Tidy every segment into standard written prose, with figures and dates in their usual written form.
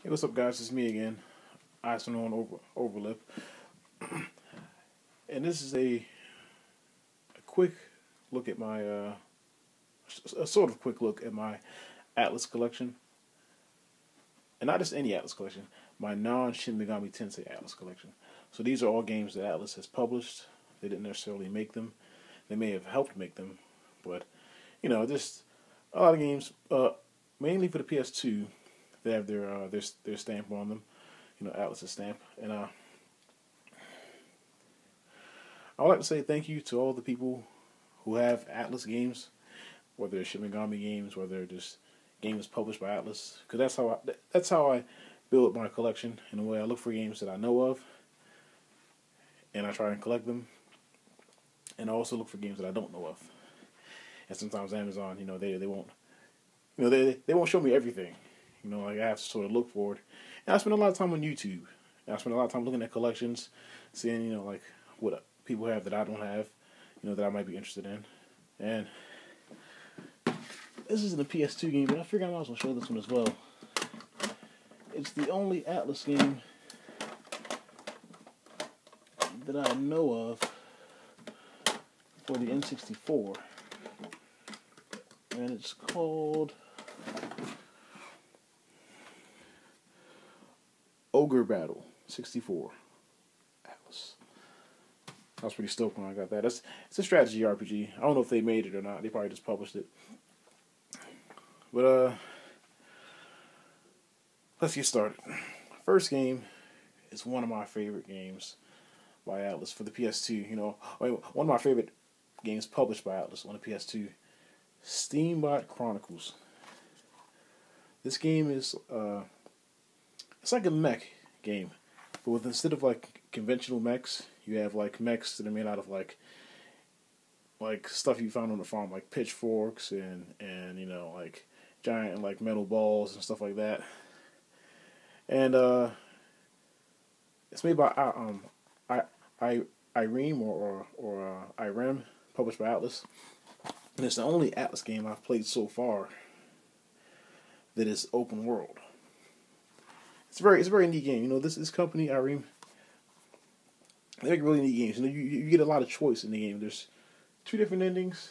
Hey, what's up, guys? It's me again, Icing on Overlip, and this is a quick look at my a sort of quick look at my Atlus collection, and not just any Atlus collection, my non-Shin Megami Tensei Atlus collection. So these are all games that Atlus has published. They didn't necessarily make them; they may have helped make them, but just a lot of games, mainly for the ps2. They have their stamp on them, Atlas's stamp. And I would like to say thank you to all the people who have Atlus games, whether it's Shin Megami games, whether they're just games published by Atlus, because that's how I build my collection. In a way, I look for games that I know of, and I try and collect them. And I also look for games that I don't know of. And sometimes Amazon, they won't, they won't show me everything. Like I have to sort of look for it. And I spend a lot of time on YouTube. And I spend a lot of time looking at collections, seeing, like what people have that I don't have, that I might be interested in. And this isn't a PS2 game, but I figured I might as well show this one as well. It's the only Atlus game that I know of for the N64. And it's called Ogre Battle 64 Atlus. I was pretty stoked when I got that. It's a strategy RPG. I don't know if they made it or not. They probably just published it. But let's get started. First game is one of my favorite games by Atlus for the PS2. One of my favorite games published by Atlus on the PS2, Steambot Chronicles. This game is it's like a mech game, but instead of like conventional mechs, you have like mechs that are made out of like stuff you found on the farm, like pitchforks and like giant like metal balls and stuff like that. And it's made by Irem or Irem, published by Atlus, and it's the only Atlus game I've played so far that is open world. It's a very neat game. This company, Irem, they make really neat games. You get a lot of choice in the game. There's three different endings,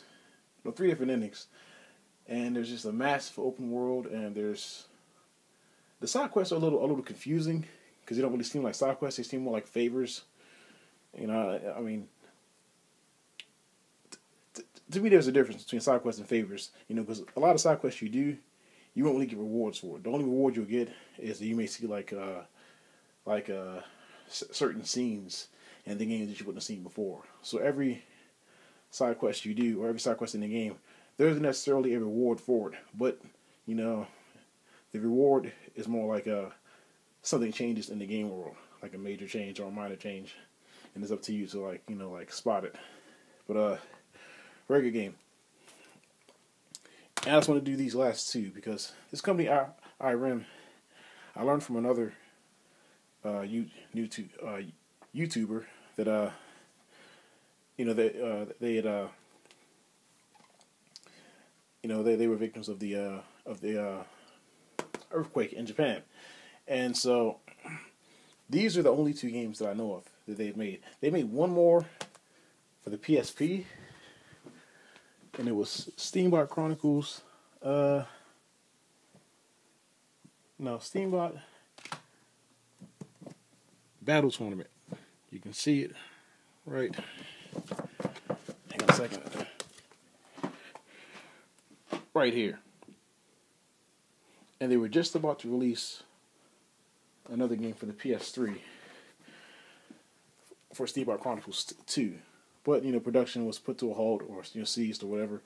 and there's just a massive open world. And there's the side quests are a little confusing because they don't really seem like side quests. They seem more like favors. I mean, to me, there's a difference between side quests and favors. Because a lot of side quests you won't really get rewards for it. The only reward you'll get is that you may see certain scenes in the game that you wouldn't have seen before. So every side quest you do, or every side quest in the game, there isn't necessarily a reward for it. But the reward is more like something changes in the game world, like a major change or a minor change, and it's up to you to spot it. But very good game. And I just want to do these last two because this company, Irem, I learned from another YouTuber that they were victims of the earthquake in Japan, and so these are the only two games that I know of that they've made. They made one more for the PSP. And it was Steambot Chronicles. Steambot Battle Tournament. You can see it right. Hang on a second. Right here. And they were just about to release another game for the PS3 for Steambot Chronicles 2. But, production was put to a halt or, ceased or whatever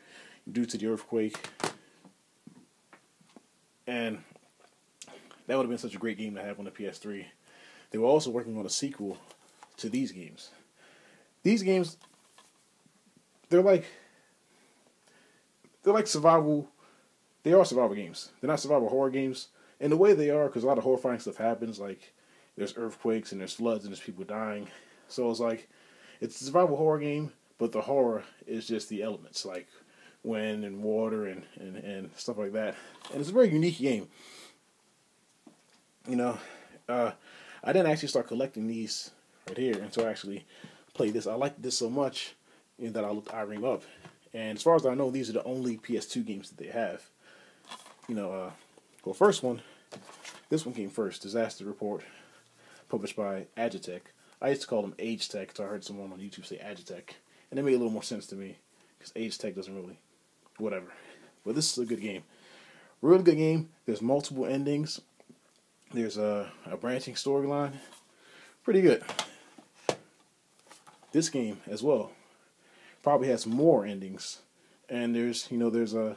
due to the earthquake. And that would have been such a great game to have on the PS3. They were also working on a sequel to these games. These games, they're like survival. They are survival games. They're not survival horror games. In the way they are, because a lot of horrifying stuff happens. Like, there's earthquakes and there's floods and there's people dying. So it's like, it's a survival horror game, but the horror is just the elements, like wind and water and stuff like that. And it's a very unique game. You know, uh, I didn't actually start collecting these right here until I actually played this. I liked this so much, that I looked Irene up. And as far as I know, these are the only PS2 games that they have. Well, first one, this one came first, Disaster Report, published by Agitech. I used to call them Age Tech, so I heard someone on YouTube say Agitech, and it made a little more sense to me, because Age Tech doesn't really, whatever. But this is a good game. Really good game. There's multiple endings. There's a branching storyline. Pretty good. This game as well probably has more endings, and there's a.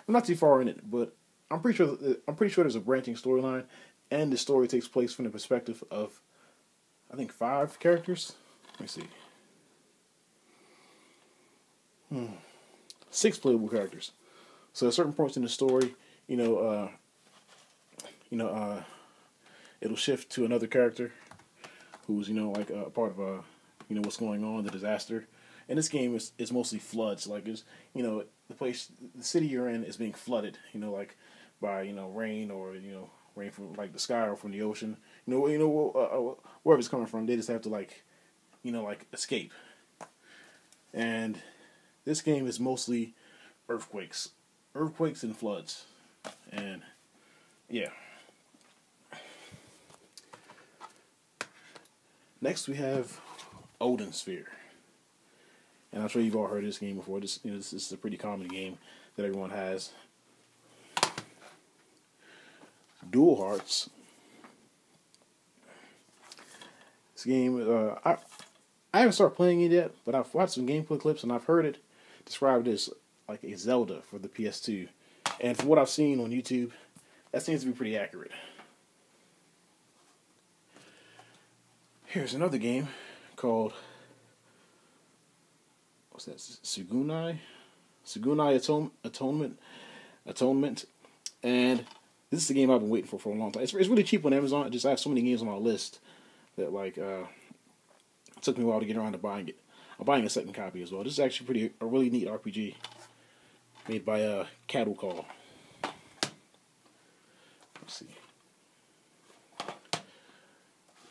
I'm not too far in it, but I'm pretty sure there's a branching storyline, and the story takes place from the perspective of, I think, 5 characters. Let me see. 6 playable characters. So at certain points in the story, it'll shift to another character who's like a part of what's going on, the disaster. And this game is mostly floods. Like it's the city you're in is being flooded. Like by rain, or rain from like the sky or from the ocean. Wherever it's coming from, they just have to like escape. And this game is mostly earthquakes and floods, and yeah. Next we have Odin Sphere, and I'm sure you've all heard of this game before. This is a pretty common game that everyone has. Dual Hearts. This game, I haven't started playing it yet, but I've watched some gameplay clips and I've heard it described as like a Zelda for the PS2. And from what I've seen on YouTube, that seems to be pretty accurate. Here's another game called, what's that? Sugunai Atonement, and this is a game I've been waiting for a long time. It's really cheap on Amazon. I have so many games on my list that it took me a while to get around to buying it. I'm buying a second copy as well. This is actually a really neat RPG made by Cattle Call. Let's see.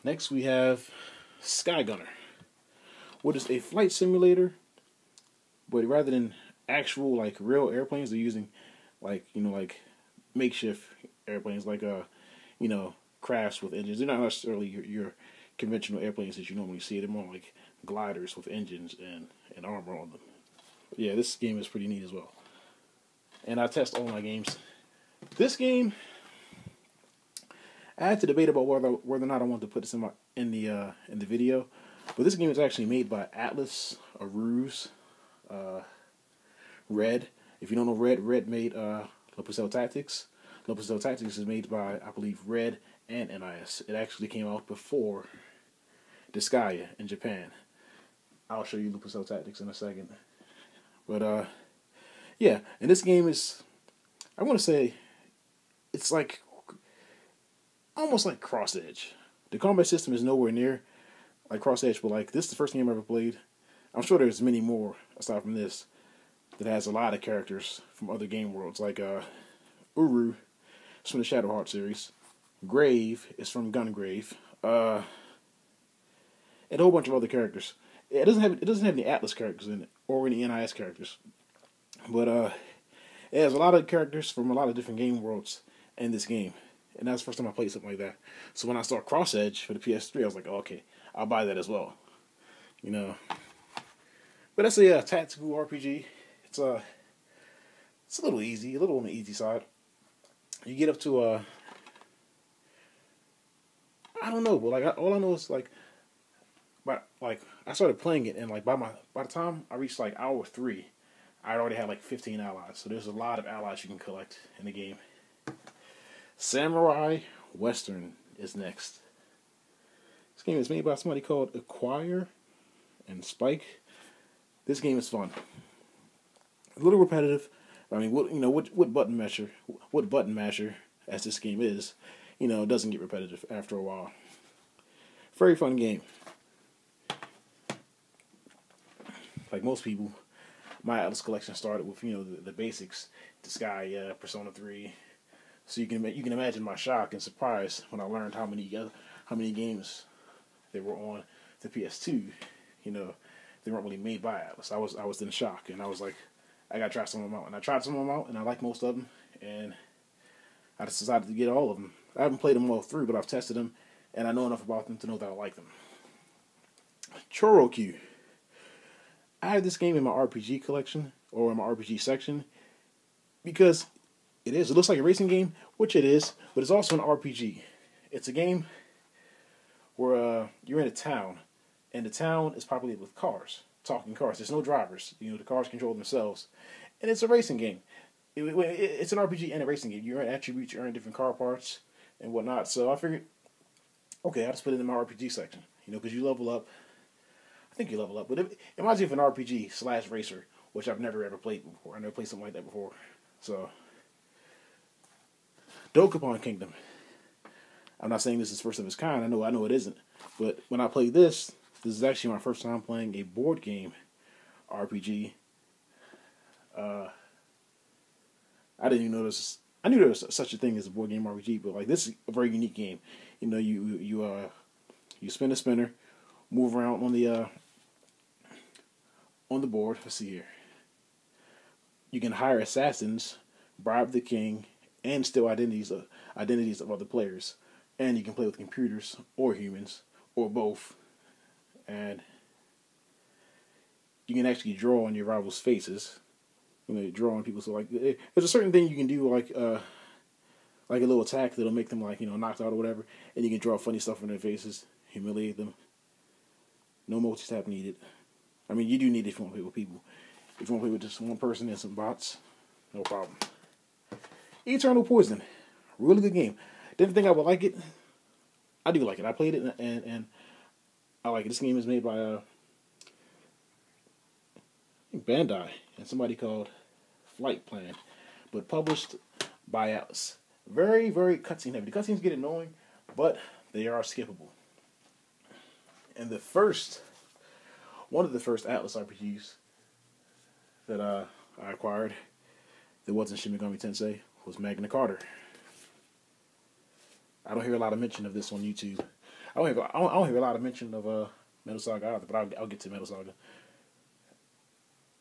Next we have Sky Gunner, what is a flight simulator, but rather than actual like real airplanes, they're using like makeshift airplanes, like crafts with engines. They're not necessarily your conventional airplanes that you normally see. They're more like gliders with engines and armor on them. But yeah, this game is pretty neat as well. And I test all my games. This game, I had to debate about whether or not I want to put this in the video, but this game is actually made by Atlus, Arus, Red. If you don't know Red made Leopard Tactics. Leopard Tactics is made by, I believe, Red and NIS. It actually came out before Disgaea in Japan. I'll show you Leopard Tactics in a second. But yeah, and this game is, I want to say, it's like almost like Cross Edge. The combat system is nowhere near like Cross Edge, but like this is the first game I ever played. I'm sure there's many more aside from this that has a lot of characters from other game worlds, like Uru is from the Shadowheart series, Grave is from Gungrave, and a whole bunch of other characters. It doesn't have any Atlus characters in it or any NIS characters, but it has a lot of characters from a lot of different game worlds in this game. And that's the first time I played something like that. So when I saw Cross Edge for the PS3, I was like, oh, okay, I'll buy that as well. But that's a tactical RPG. It's a little easy, a little on the easy side. You get up to I don't know, but like all I know is like I started playing it, and like by the time I reached like hour 3, I already had like 15 allies. So there's a lot of allies you can collect in the game. Samurai Western is next. This game is made by somebody called Acquire and Spike. This game is fun. A little repetitive. I mean, what button masher, as this game is, doesn't get repetitive after a while. Very fun game. Like most people, my Atlus collection started with the basics: Disgaea, Persona 3, So you can imagine my shock and surprise when I learned how many games there were on the PS2. You know, they weren't really made by Atlus. I was in shock, and I was like, I gotta try some of them out. And I tried some of them out, and I like most of them, and I just decided to get all of them. I haven't played them all through, but I've tested them, and I know enough about them to know that I like them. Kuroky. I have this game in my RPG collection, or in my RPG section, because it looks like a racing game, which it is, but it's also an RPG. It's a game where you're in a town, and the town is populated with cars, talking cars. There's no drivers. You know, the cars control themselves, and it's a racing game. It's an RPG and a racing game. You earn attributes, you earn different car parts and whatnot. So I figured, okay, I'll just put it in my RPG section. You know, because you level up. I think you level up, but it reminds me of an RPG / racer, which I've never ever played before. I never played something like that before. So, Dokapon Kingdom. I'm not saying this is first of its kind. I know it isn't. But when I played this is actually my first time playing a board game RPG. I didn't even notice. I knew there was such a thing as a board game RPG, but like this is a very unique game. You know, you spin a spinner, move around on the board. Let's see here. You can hire assassins, bribe the king, and steal identities of other players. And you can play with computers or humans or both. And you can actually draw on your rivals' faces. You know, draw on people. So like, there's a certain thing you can do, like a little attack that'll make them like, you know, knocked out or whatever, and you can draw funny stuff on their faces, humiliate them. No multi-tap needed. I mean, you do need it if you want to play with people. If you want to play with just one person and some bots, no problem. Eternal Poison, really good game. Didn't think I would like it. I do like it. I played it and I like it. This game is made by Bandai and somebody called Flight Plan, but published by Atlus. Very, very cutscene heavy. The cutscenes get annoying, but they are skippable. And one of the first Atlus RPGs that I acquired that wasn't Shin Megami Tensei was Magna Carta. I don't hear a lot of mention of this on YouTube. I don't hear a lot of mention of Metal Saga either, but I'll get to Metal Saga.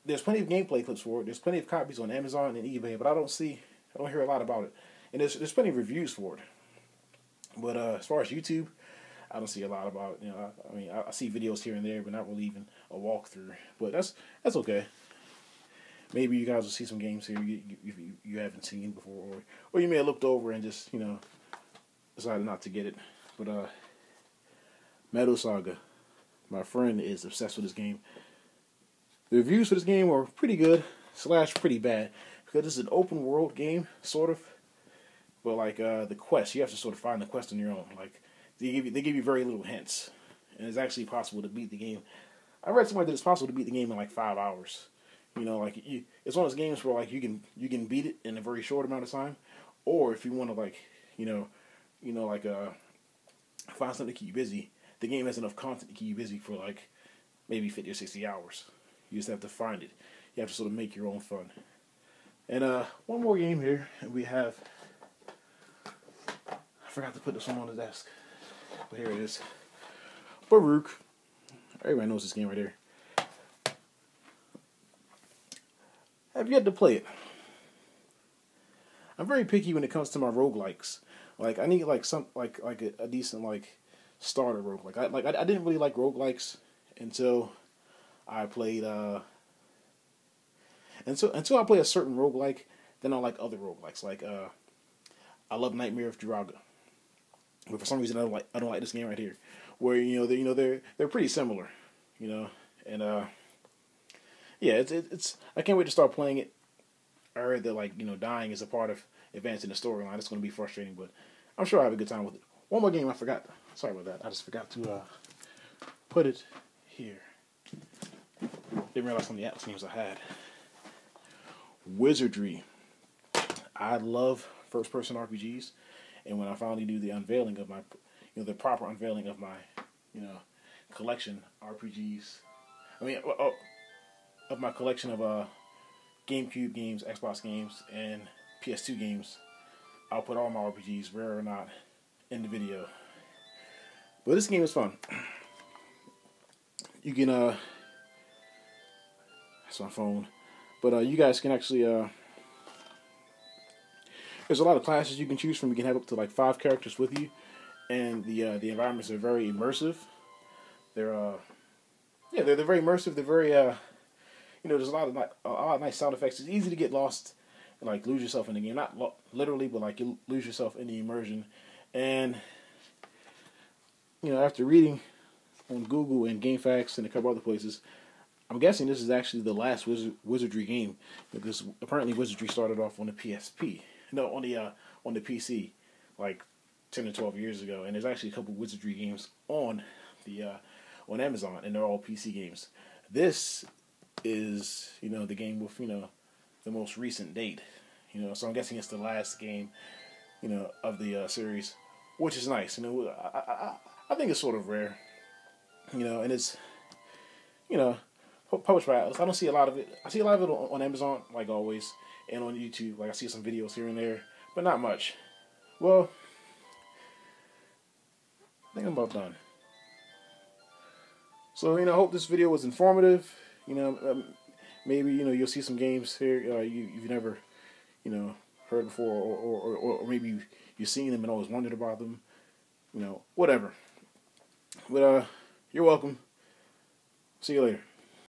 There's plenty of gameplay clips for it. There's plenty of copies on Amazon and eBay, but I don't hear a lot about it. And there's plenty of reviews for it. But as far as YouTube, I don't see a lot about it. You know, I mean, I see videos here and there, but not really even a walkthrough. But that's okay. Maybe you guys will see some games here you haven't seen before, or you may have looked over and just, you know, decided not to get it. But Metal Saga, my friend is obsessed with this game. The reviews for this game are pretty good / pretty bad, because it's an open world game, sort of. But like the quest, you have to sort of find the quest on your own. Like they give you very little hints, and it's actually possible to beat the game. I read somewhere that it's possible to beat the game in like 5 hours. You know, like it's one of those games where like you can beat it in a very short amount of time, or if you want to like find something to keep you busy, the game has enough content to keep you busy for like maybe 50 or 60 hours. You just have to find it. You have to sort of make your own fun. And one more game here, and we have. I forgot to put this one on the desk, but here it is. Baruch. Everybody knows this game right here. I've yet to play it. I'm very picky when it comes to my roguelikes. Like I need like some like a decent like starter roguelike. I didn't really like roguelikes until I played until I play a certain roguelike, then I like other roguelikes. Like I love Nightmare of Draga. But for some reason I don't like this game right here. Where they're pretty similar, you know. And yeah, it's I can't wait to start playing it. I heard that like, you know, dying is a part of advancing the storyline. It's going to be frustrating, but I'm sure I'll have a good time with it. One more game I forgot. Sorry about that. I just forgot to put it here. Didn't realize how many Atlus games I had. Wizardry. I love first-person RPGs, and when I finally do the unveiling of my, the proper unveiling of my, collection RPGs. Of my collection of GameCube games, Xbox games, and PS2 games. I'll put all my RPGs, rare or not, in the video. But this game is fun. You can that's my phone. But you guys can actually there's a lot of classes you can choose from. You can have up to like 5 characters with you, and the environments are very immersive. They're they're very immersive. They're very there's a lot of nice sound effects. It's easy to get lost and like lose yourself in the game. Not literally, but like you lose yourself in the immersion. And after reading on Google and GameFAQs and a couple other places, I'm guessing this is actually the last Wizardry game, because apparently Wizardry started off on the PSP. No, on the PC, like 10 or 12 years ago. And there's actually a couple Wizardry games on the on Amazon, and they're all PC games. This is the game with the most recent date. So I'm guessing it's the last game of the series, which is nice. I think it's sort of rare. And it's published by Atlus. I don't see a lot of it. I see a lot of it on Amazon, like always, and on YouTube. Like I see some videos here and there, but not much. Well, I think I'm about done. So I hope this video was informative. Maybe you'll see some games here you've never heard before, or maybe you've seen them and always wondered about them. Whatever. But you're welcome. See you later.